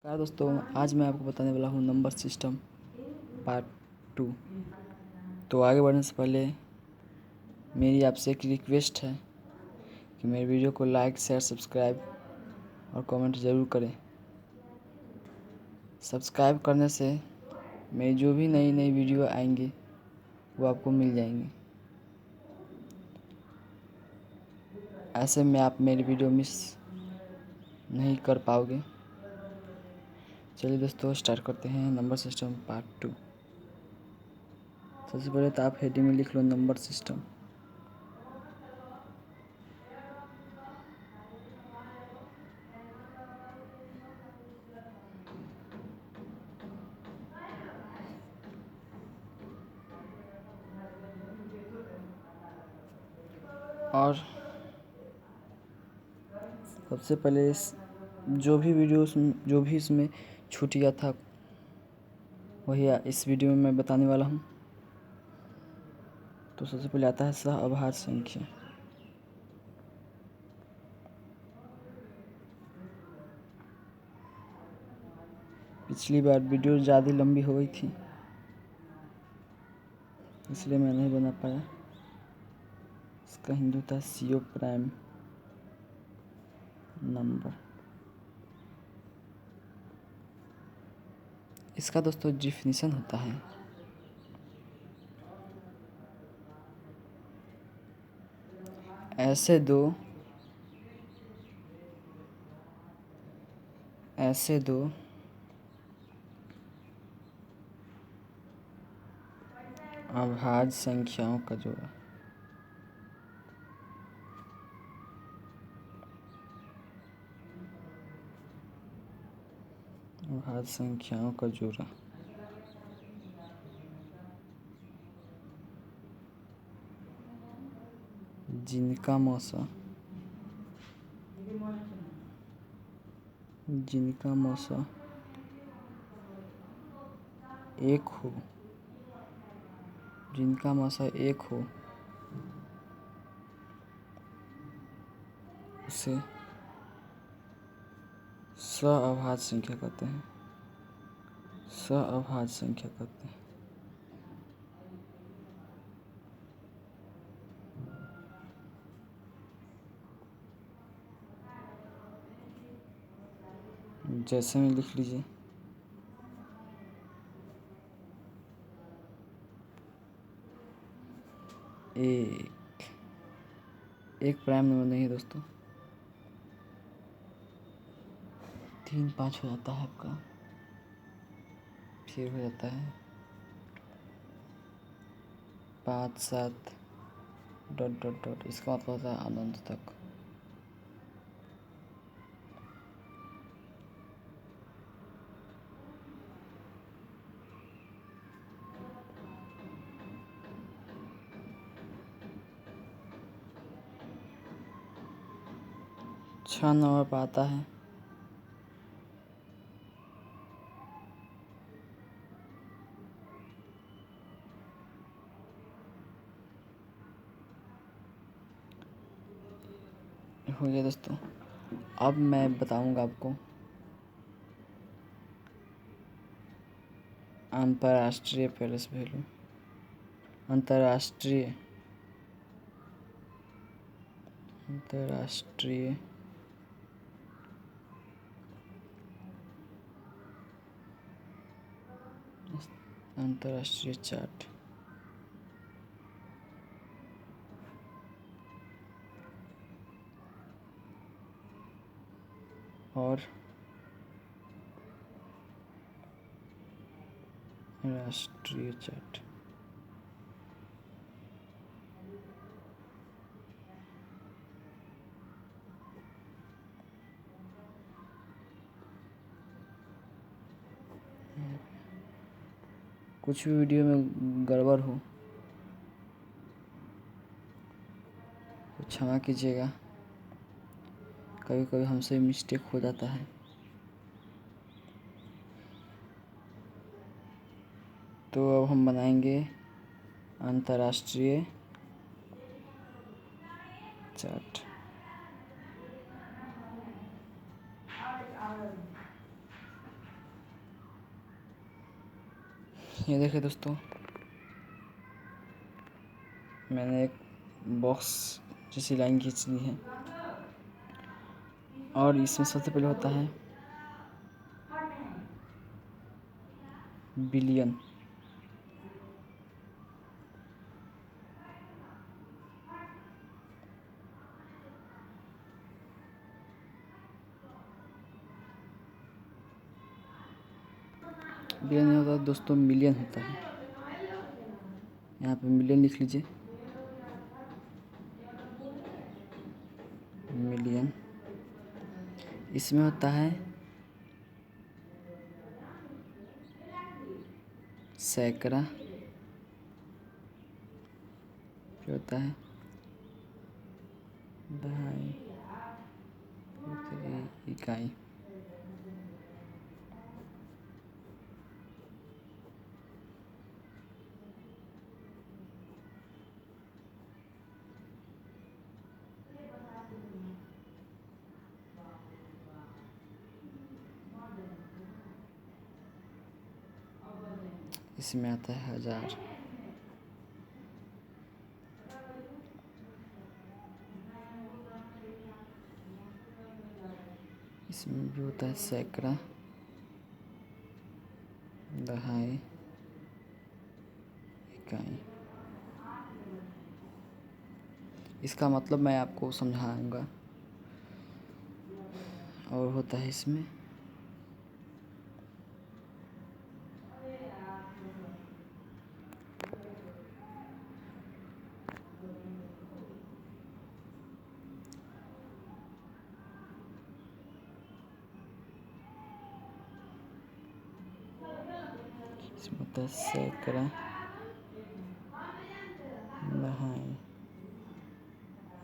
हाँ दोस्तों, आज मैं आपको बताने वाला हूँ नंबर सिस्टम पार्ट 2। तो आगे बढ़ने से पहले मेरी आपसे एक रिक्वेस्ट है कि मेरे वीडियो को लाइक, शेयर, सब्सक्राइब और कमेंट ज़रूर करें। सब्सक्राइब करने से मेरी जो भी नई नई वीडियो आएंगी वो आपको मिल जाएंगी। ऐसे में आप मेरी वीडियो मिस नहीं कर पाओगे। चलिए दोस्तों, स्टार्ट करते हैं नंबर सिस्टम पार्ट 2। सबसे पहले तो आप हेडिंग में लिख लो नंबर सिस्टम। और सबसे पहले जो भी इसमें छूट गया था वही इस वीडियो में मैं बताने वाला हूँ। तो सबसे पहले आता है सहअभाज्य संख्या। पिछली बार वीडियो ज़्यादा लंबी हो गई थी, इसलिए मैं नहीं बना पाया। इसका हिंदू था CO प्राइम नंबर। इसका दोस्तों डिफिनीशन होता है ऐसे दो अभाज्य संख्याओं का जोड़ा। अभाज्य संख्याओं का जोड़ा जिनका मौसा एक हो उसे सहअभाज्य संख्या कहते हैं। जैसे में लिख लीजिए एक प्राइम नंबर नहीं है दोस्तों। 3 5 हो जाता है आपका, फिर हो जाता है 5 7 ... इसका मतलब होता है अनंत तक। छः नंबर पर आता है हो गया दोस्तों। अब मैं बताऊंगा आपको अंतर्राष्ट्रीय पेरिस वैल्यू। अंतर्राष्ट्रीय चार्ट। और राष्ट्रीय चार्ट। कुछ भी वीडियो में गड़बड़ हो तो क्षमा कीजिएगा, कभी कभी हमसे मिस्टेक हो जाता है। तो अब हम बनाएंगे अंतर्राष्ट्रीय चार्ट। ये देखिए दोस्तों, मैंने एक बॉक्स जैसी लाइन खींच ली है और इसमें सबसे पहले होता है बिलियन। बिलियन नहीं होता दोस्तों, मिलियन होता है। यहाँ पे मिलियन लिख लीजिए, मिलियन। इसमें होता है सैकड़ा, फिर होता है दहाई, फिर इकाई। इसमें आता है हजार। इसमें भी होता है सैकड़ा, दहाई, इकाई। इसका मतलब मैं आपको समझाऊंगा। और होता है इसमें होता है सैकड़ा, दहाई,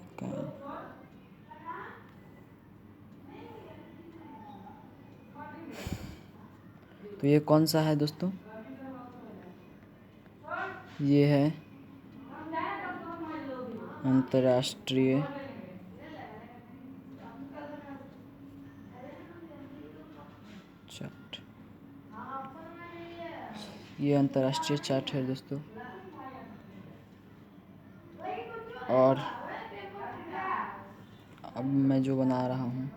इकाई। तो ये कौन सा है दोस्तों? ये है अंतर्राष्ट्रीय चार्ट। ये अंतर्राष्ट्रीय चार्ट है दोस्तों। और अब मैं जो बना रहा हूँ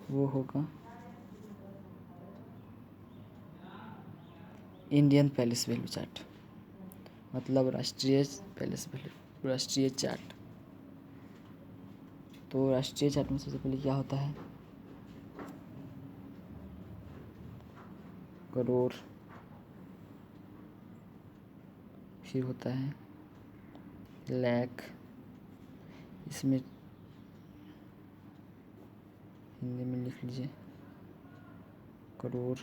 वो होगा इंडियन पैलेस वैल्यू चार्ट, मतलब राष्ट्रीय पैलेस वैल्यू, राष्ट्रीय चार्ट। तो राष्ट्रीय चार्ट में सबसे पहले क्या होता है? करोड़, फिर होता है लाख, इसमें हिंदी में लिख लीजिए करोड़,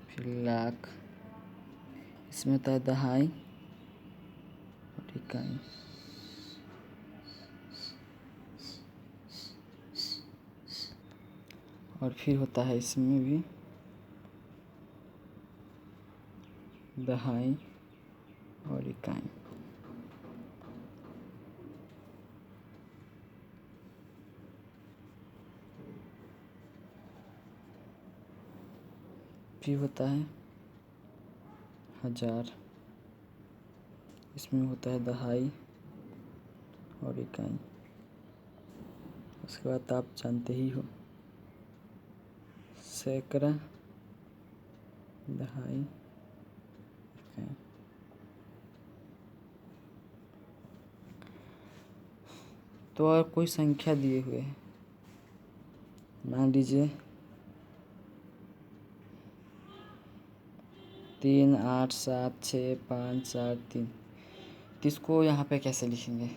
फिर लाख। इसमें होता है दहाई और इकाई। और फिर होता है इसमें भी दहाई और इकाई। फिर होता है हजार, इसमें होता है दहाई और इकाई। उसके बाद आप जानते ही हो सैकड़ा, दहाई, इकाई। तो और कोई संख्या दिए हुए है, मान लीजिए 3, 8, 7, 6, 5, 4, 3। तो इसको यहाँ पे कैसे लिखेंगे?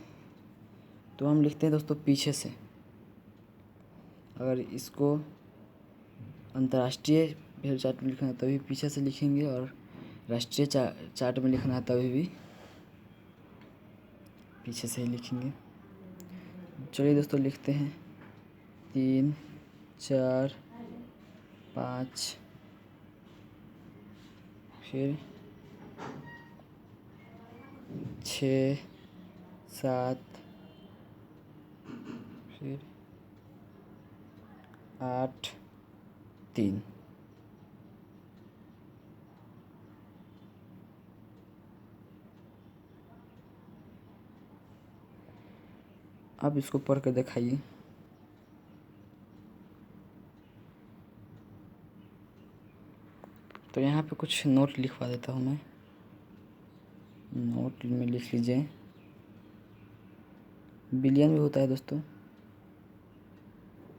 तो हम लिखते हैं दोस्तों पीछे से। अगर इसको अंतर्राष्ट्रीय वैल्यू चार्ट में लिखना है तभी पीछे से लिखेंगे, और राष्ट्रीय चार्ट में लिखना है तभी भी पीछे से ही लिखेंगे। चलिए दोस्तों लिखते हैं 3, 4, 5, फिर 6, 7, फिर 8 3। अब इसको पढ़ कर दिखाइए। तो यहाँ पे कुछ नोट लिखवा देता हूँ मैं। नोट में लिख लीजिए, बिलियन भी होता है दोस्तों।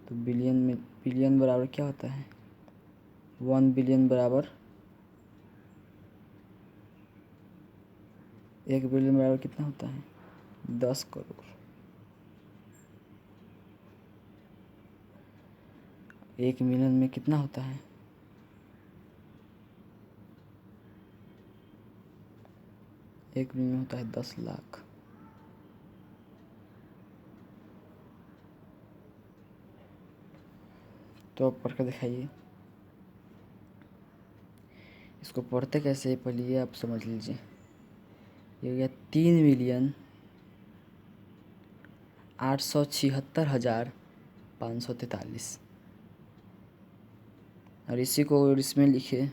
तो बिलियन बराबर क्या होता है? 1 बिलियन बराबर 1 बिलियन बराबर कितना होता है? 10 करोड़। 1 मिलियन में कितना होता है? 1 मिलियन में होता है 10 लाख। तो आप पढ़ कर दिखाइए। इसको पढ़ते कैसे पहले ये आप समझ लीजिए। ये हो गया 3,876,543। और इसी को इसमें लिखे,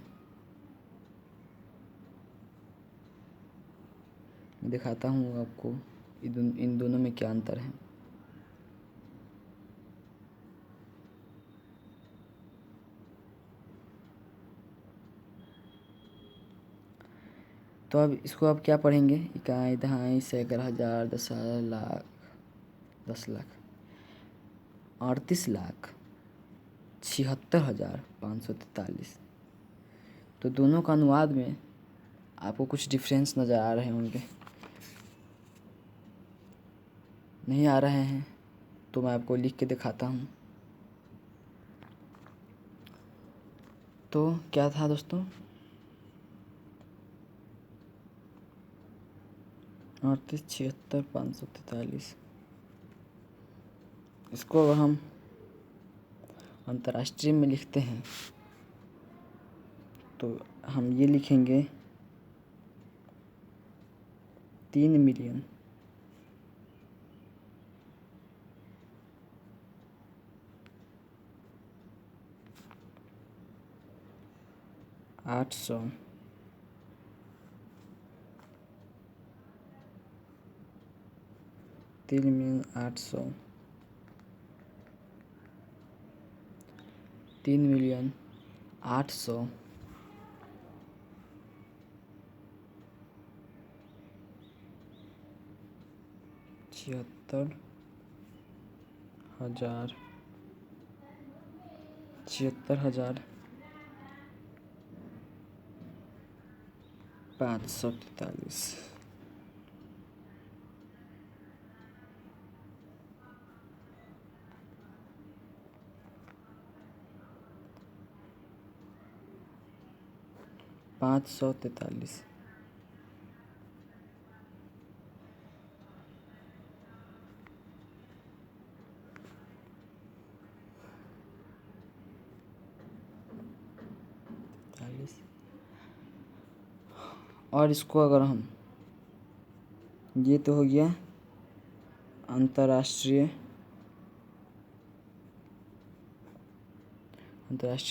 मैं दिखाता हूँ आपको इन दोनों में क्या अंतर है। तो अब इसको आप क्या पढ़ेंगे? इकाई, दहाई, सैकड़ा, हज़ार, 10,000, लाख, 10 लाख, 38,76,543। तो दोनों का अनुवाद में आपको कुछ डिफरेंस नज़र आ रहे होंगे। नहीं आ रहे हैं तो मैं आपको लिख के दिखाता हूँ। तो क्या था दोस्तों? 38,76,543। इसको अगर हम अंतर्राष्ट्रीय में लिखते हैं तो हम ये लिखेंगे 3 मिलियन 800 3,800 3,800 76,000 543। 543। और इसको अगर हम, ये तो हो गया अंतर्राष्ट्रीय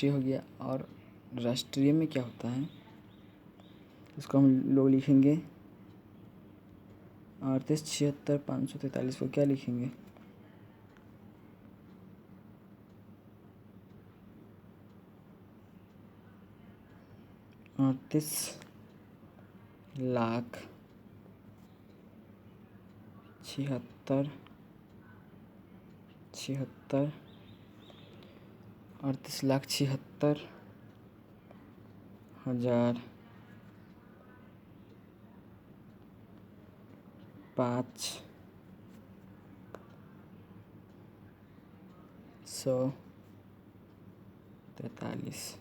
हो गया। और राष्ट्रीय में क्या होता है? इसको हम लोग लिखेंगे 38,76,543 को क्या लिखेंगे? 38,76,76 38,76,000 543।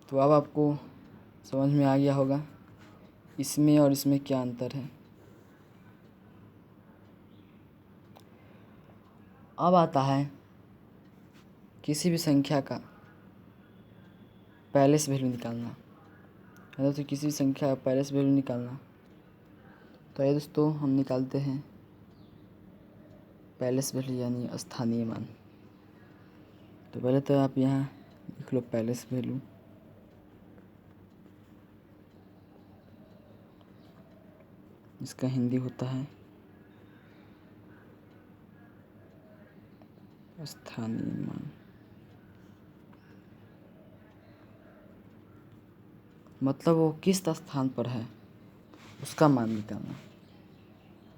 तो अब आपको समझ में आ गया होगा इसमें और इसमें क्या अंतर है। अब आता है किसी भी संख्या का पैलेस वैल्यू निकालना है। तो किसी भी संख्या का पैलेस वैल्यू निकालना, तो ये दोस्तों हम निकालते हैं पैलेस वैल्यू यानी स्थानीय मान। तो पहले तो आप यहाँ लिख लो पैलेस वैल्यू। इसका हिंदी होता है स्थानीय मान। मतलब वो किस स्थान पर है उसका मान निकालना।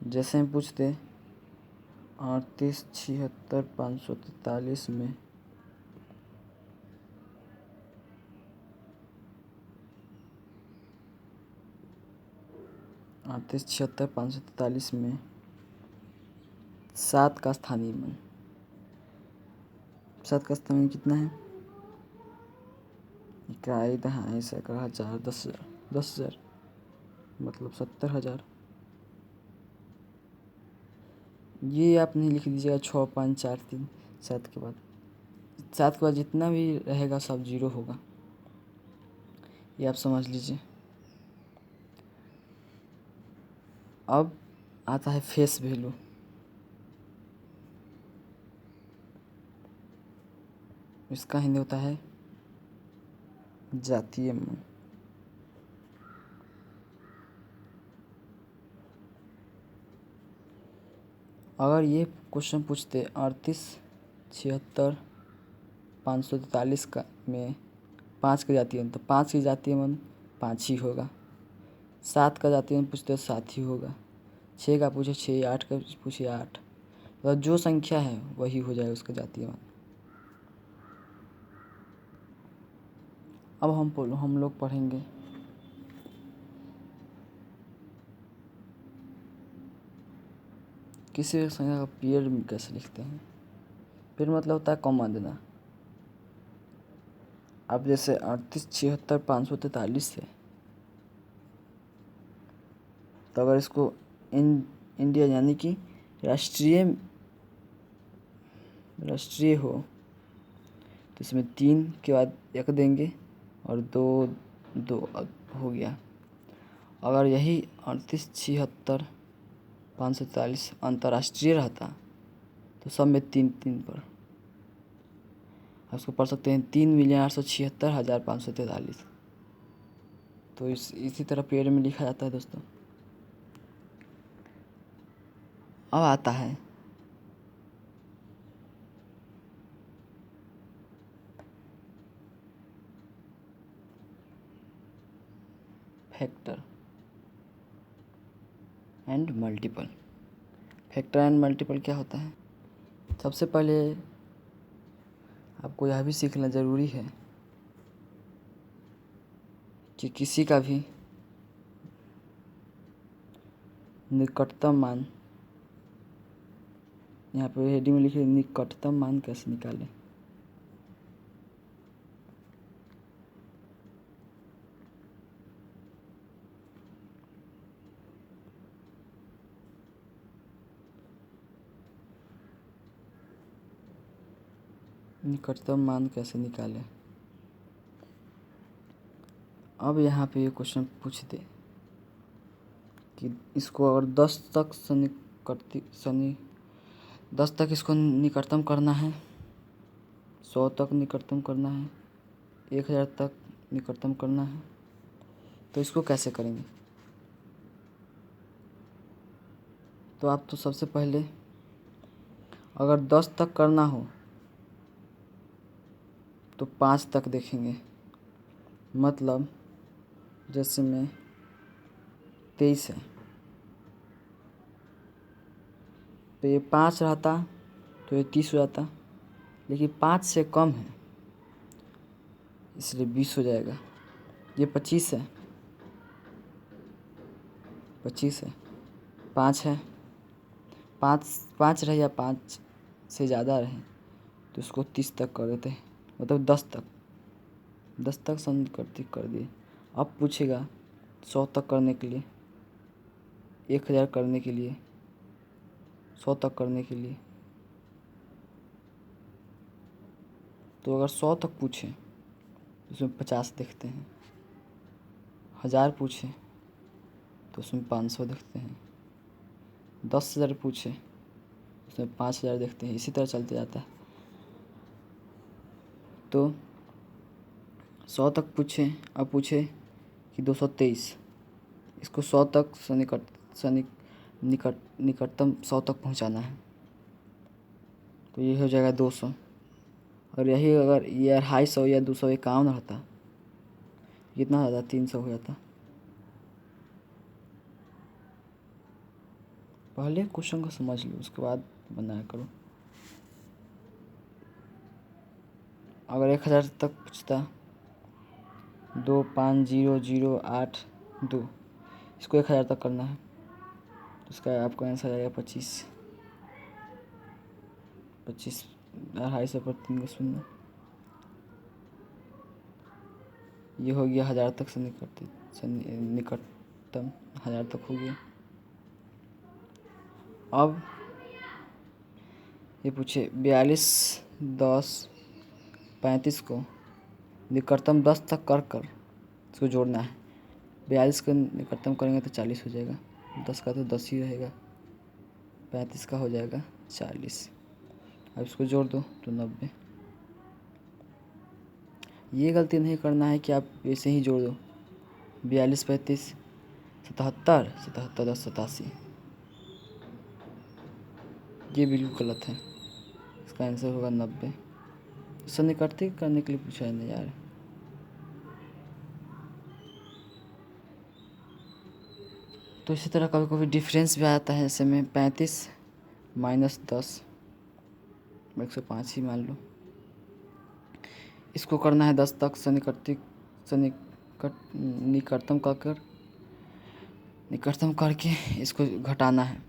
जैसे हम पूछते 38, 76, 543 में 38, 76, 543 में 7 का स्थानीय मान। 7 का स्थानीय मान कितना है? इकाई, दहाई, सैकड़ा, हजार, 10,000। 10,000 मतलब 70,000। ये आप नहीं लिख दीजिएगा 6, 5, 4, 3 7 के बाद। 7 के बाद जितना भी रहेगा सब जीरो होगा, ये आप समझ लीजिए। अब आता है फेस वैल्यू। इसका हिंदी होता है जातीय मान। अगर ये क्वेश्चन पूछते 38, 76, 543 का में 5 का जातीय मान, तो 5 की जातीय मान 5 ही होगा। 7 का जातीय मान पूछते 7 ही होगा। 6 का पूछे 6, 8 का पूछे 8। तो जो संख्या है वही हो जाएगा उसका जातीय मान। अब हम लोग पढ़ेंगे किसी एक संख्या का पीरियड कैसे लिखते हैं। पीरियड मतलब होता है कॉमा देना। अब जैसे 38, 76, 543 है, तो अगर इसको इंडिया यानी कि राष्ट्रीय हो तो इसमें 3 के बाद 1 देंगे और 2 2 हो गया। अगर यही 38, 76, 543 अंतर्राष्ट्रीय रहता तो सब में 3 3 पर आप उसको पढ़ सकते हैं 3,876,543। तो इसी तरह पेड़ में लिखा जाता है दोस्तों। अब आता है factor and multiple. Factor and multiple क्या होता है? सबसे पहले आपको यह भी सीखना ज़रूरी है कि किसी का भी निकटतम मान, यहाँ पे हेडिंग में लिखे निकटतम मान कैसे निकालें। निकटतम मान कैसे निकालें। अब यहाँ पे ये क्वेश्चन पूछ दे कि इसको अगर 10 तक 10 तक इसको निकटतम करना है, 100 तक निकटतम करना है, 1000 तक निकटतम करना है, तो इसको कैसे करेंगे। तो आप तो सबसे पहले अगर 10 तक करना हो तो 5 तक देखेंगे। मतलब जैसे में 23 है तो ये 5 रहता तो ये 30 हो जाता, लेकिन 5 से कम है इसलिए 20 हो जाएगा। ये 25 है, 25 है, 5 है, 5 रहे या 5 से ज़्यादा रहे तो इसको 30 तक कर देते हैं, मतलब 10 तक संकर्तिक कर दिए। अब पूछेगा 100 तक करने के लिए, 1000 करने के लिए, 100 तक करने के लिए। तो अगर 100 तक पूछे तो उसमें 50 देखते हैं, 1000 पूछे तो उसमें 500 देखते हैं, 10,000 पूछे उसमें 5000 देखते हैं, इसी तरह चलते जाता है। तो 100 तक पूछे, अब पूछे कि 223, इसको 100 तक निकटतम 100 तक पहुंचाना है, तो ये हो जाएगा 200। और यही अगर ये 250 या 251 रहता, कितना हो जाता, 300 हो जाता। पहले क्वेश्चन को समझ लो, उसके बाद बनाया करो। अगर 1000 तक पूछता 25008 2, इसको 1000 तक करना है, तो इसका आपका आंसर आएगा 25। 250 पर 3 को शून्य, ये हो गया 1000 तक से निकटतम 1000 तक हो गया। अब ये पूछे 42 10 35 को निकटतम 10 तक कर इसको जोड़ना है। 42 को निकटतम करेंगे तो 40 हो जाएगा, 10 का तो 10 ही रहेगा, 35 का हो जाएगा 40। अब इसको जोड़ दो तो 90। ये गलती नहीं करना है कि आप ऐसे ही जोड़ दो, 42 35 77 77 10 87, ये बिल्कुल गलत है। इसका आंसर होगा 90। सन्निकटन करने के लिए पूछा है ना यार। तो इसी तरह कभी कभी डिफरेंस भी आता है, ऐसे में 35 माइनस 10 105 ही मान लो। इसको करना है 10 तक निकटतम करके इसको घटाना है।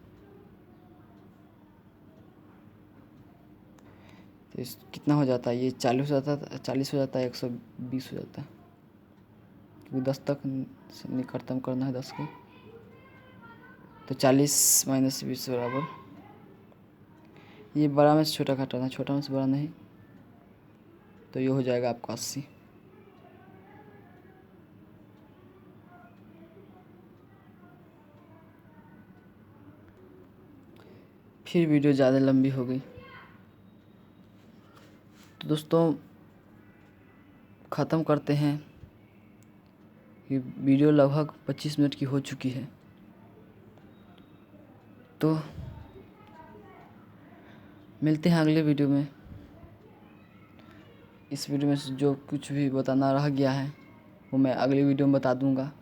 तो इस कितना हो जाता है, ये 40 हो जाता है, 40 हो जाता है, 120 हो जाता है, क्योंकि 10 तक निकटतम करना है 10 को। तो 40 माइनस 20 बराबर, ये बड़ा में से छोटा घटाना, छोटा में से बड़ा नहीं, तो ये हो जाएगा आपका 80। फिर वीडियो ज़्यादा लंबी हो गई, तो दोस्तों ख़त्म करते हैं। ये वीडियो लगभग 25 मिनट की हो चुकी है, तो मिलते हैं अगले वीडियो में। इस वीडियो में से जो कुछ भी बताना रह गया है वो मैं अगली वीडियो में बता दूंगा,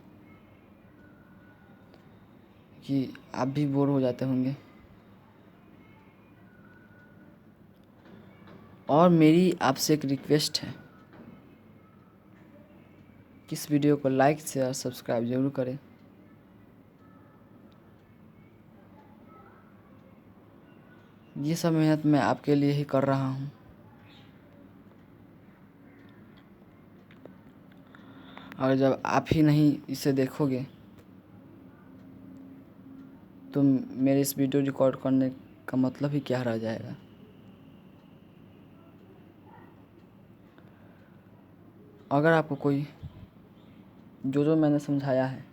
कि आप भी बोर हो जाते होंगे। और मेरी आपसे एक रिक्वेस्ट है कि इस वीडियो को लाइक शेयर सब्सक्राइब ज़रूर करें। ये सब मेहनत मैं आपके लिए ही कर रहा हूँ। और जब आप ही नहीं इसे देखोगे तो मेरे इस वीडियो रिकॉर्ड करने का मतलब ही क्या रह जाएगा। अगर आपको कोई जो मैंने समझाया है,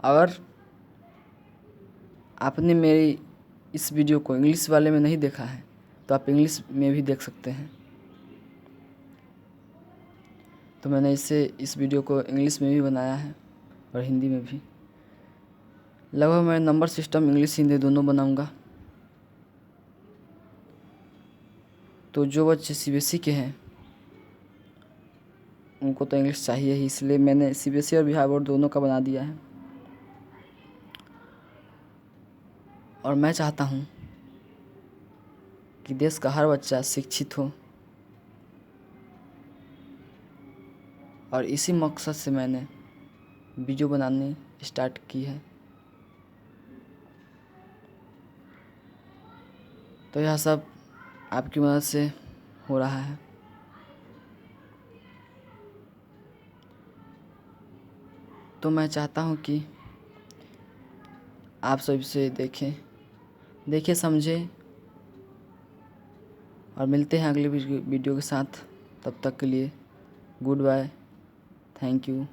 अगर आपने मेरी इस वीडियो को इंग्लिश वाले में नहीं देखा है तो आप इंग्लिश में भी देख सकते हैं। तो मैंने इस वीडियो को इंग्लिश में भी बनाया है और हिंदी में भी। लगभग मैं नंबर सिस्टम इंग्लिश हिंदी दोनों बनाऊंगा। तो जो बच्चे सीबीएसई के हैं उनको तो इंग्लिश चाहिए ही, इसलिए मैंने सीबीएसई और बिहार बोर्ड दोनों का बना दिया है। और मैं चाहता हूँ कि देश का हर बच्चा शिक्षित हो, और इसी मकसद से मैंने वीडियो बनानी स्टार्ट की है। तो यह सब आपकी मदद से हो रहा है। तो मैं चाहता हूँ कि आप सब इसे देखें समझें, और मिलते हैं अगले वीडियो के साथ। तब तक के लिए गुड बाय, थैंक यू।